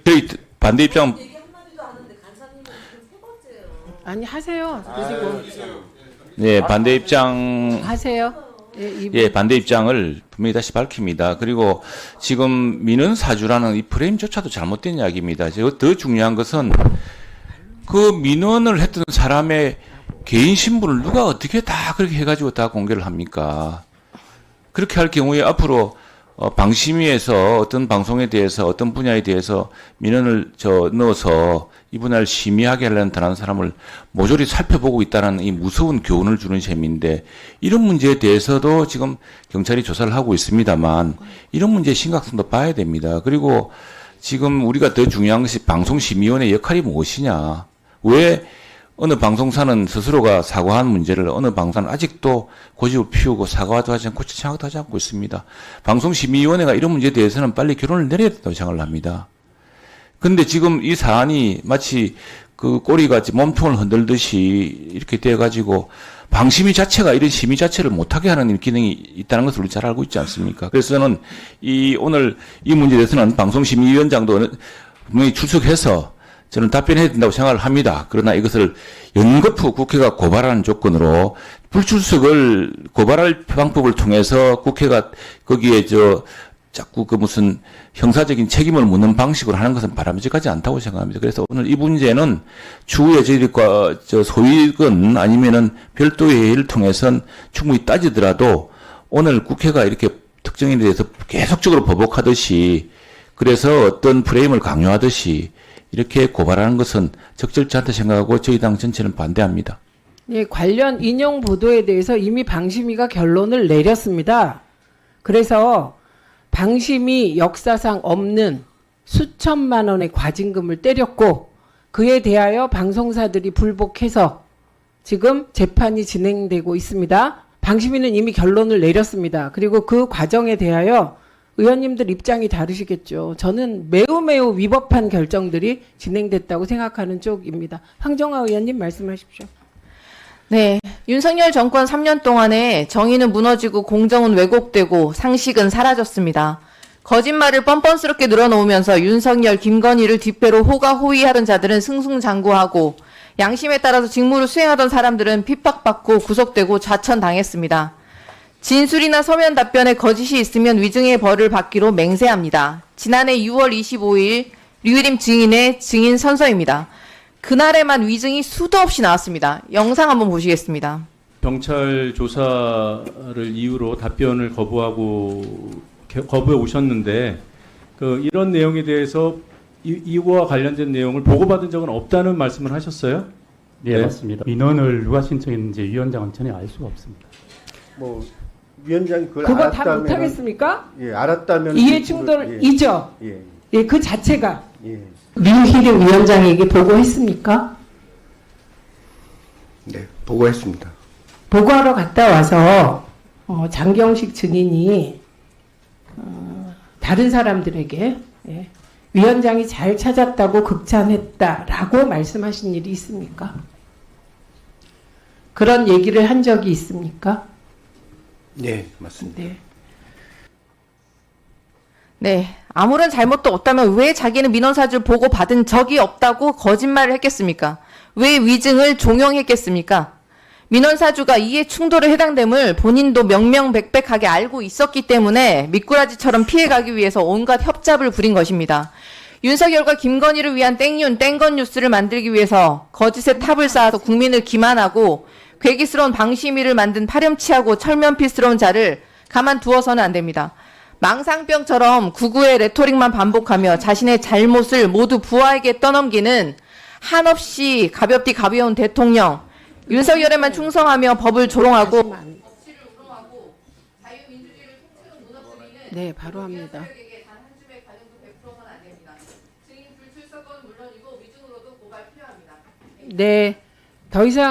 저희 반대 입장. 아니 하세요. 그리고 네, 반대 입장. 하세요. 예, 반대 입장을 분명히 다시 밝힙니다. 그리고 지금 민원 사주라는 이 프레임조차도 잘못된 이야기입니다. 더 중요한 것은 그 민원을 했던 사람의 개인 신분을 누가 어떻게 다 그렇게 해가지고 다 공개를 합니까? 그렇게 할 경우에 앞으로 방심위에서 어떤 방송에 대해서 어떤 분야에 대해서 민원을 넣어서 이 분야를 심의하게 하려는 다른 사람을 모조리 살펴보고 있다는 이 무서운 교훈을 주는 셈인데, 이런 문제에 대해서도 지금 경찰이 조사를 하고 있습니다만 이런 문제의 심각성도 봐야 됩니다. 그리고 지금 우리가 더 중요한 것이 방송심의위원회의 역할이 무엇이냐. 왜 어느 방송사는 스스로가 사과한 문제를 어느 방송사는 아직도 고집을 피우고 사과도 하지 않고 지적도 하지 않고 있습니다. 방송심의위원회가 이런 문제에 대해서는 빨리 결론을 내려야 된다고 생각을 합니다. 근데 지금 이 사안이 마치 그 꼬리같이 몸통을 흔들듯이 이렇게 돼가지고 방심위 자체가 이런 심의 자체를 못하게 하는 기능이 있다는 것을 우리 잘 알고 있지 않습니까? 그래서 저는 오늘 이 문제에 대해서는 방송심의위원장도 분명히 출석해서 저는 답변해야 된다고 생각을 합니다. 그러나 이것을 연거푸 국회가 고발하는 조건으로 불출석을 고발할 방법을 통해서 국회가 거기에 자꾸 무슨 형사적인 책임을 묻는 방식으로 하는 것은 바람직하지 않다고 생각합니다. 그래서 오늘 이 문제는 추후에 저희들과 소위건 아니면은 별도의 회의를 통해서는 충분히 따지더라도 오늘 국회가 이렇게 특정인에 대해서 계속적으로 보복하듯이, 그래서 어떤 프레임을 강요하듯이 이렇게 고발하는 것은 적절치 않다 생각하고 저희 당 전체는 반대합니다. 예, 관련 인용 보도에 대해서 이미 방심위가 결론을 내렸습니다. 그래서 방심위 역사상 없는 수천만 원의 과징금을 때렸고, 그에 대하여 방송사들이 불복해서 지금 재판이 진행되고 있습니다. 방심위는 이미 결론을 내렸습니다. 그리고 그 과정에 대하여 의원님들 입장이 다르시겠죠. 저는 매우 위법한 결정들이 진행됐다고 생각하는 쪽입니다. 황정화 의원님 말씀하십시오. 네, 윤석열 정권 3년 동안에 정의는 무너지고 공정은 왜곡되고 상식은 사라졌습니다. 거짓말을 뻔뻔스럽게 늘어놓으면서 윤석열, 김건희를 뒷배로 호가호위하던 자들은 승승장구하고 양심에 따라서 직무를 수행하던 사람들은 핍박받고 구속되고 좌천당했습니다. 진술이나 서면 답변에 거짓이 있으면 위증의 벌을 받기로 맹세합니다. 지난해 6월 25일 류일임 증인의 증인 선서입니다. 그날에만 위증이 수도 없이 나왔습니다. 영상 한번 보시겠습니다. 경찰 조사를 이유로 답변을 거부해 오셨는데 이런 내용에 대해서 이거와 관련된 내용을 보고받은 적은 없다는 말씀을 하셨어요? 네, 맞습니다. 민원을 누가 신청했는지 위원장은 전혀 알 수가 없습니다. 위원장이 그걸 그거 알았다면, 다 못하겠습니까? 예, 알았다면 이해 충돌이죠. 예, 그 자체가. 예. 류희룡 위원장에게 보고했습니까? 네, 보고했습니다. 보고하러 갔다 와서 장경식 증인이 다른 사람들에게 위원장이 잘 찾았다고 극찬했다라고 말씀하신 일이 있습니까? 그런 얘기를 한 적이 있습니까? 네, 맞습니다. 네. 네, 아무런 잘못도 없다면 왜 자기는 민원사주를 보고받은 적이 없다고 거짓말을 했겠습니까? 왜 위증을 종용했겠습니까? 민원사주가 이해 충돌에 해당됨을 본인도 명명백백하게 알고 있었기 때문에 미꾸라지처럼 피해가기 위해서 온갖 협잡을 부린 것입니다. 윤석열과 김건희를 위한 땡건 뉴스를 만들기 위해서 거짓의 탑을 쌓아서 국민을 기만하고 괴기스러운 방심위를 만든 파렴치하고 철면피스러운 자를 가만두어서는 안 됩니다. 망상병처럼 구구의 레토릭만 반복하며 자신의 잘못을 모두 부하에게 떠넘기는 한없이 가볍디 가벼운 대통령, 윤석열에만 충성하며 법을 조롱하고 네, 바로 합니다. 네, 더 이상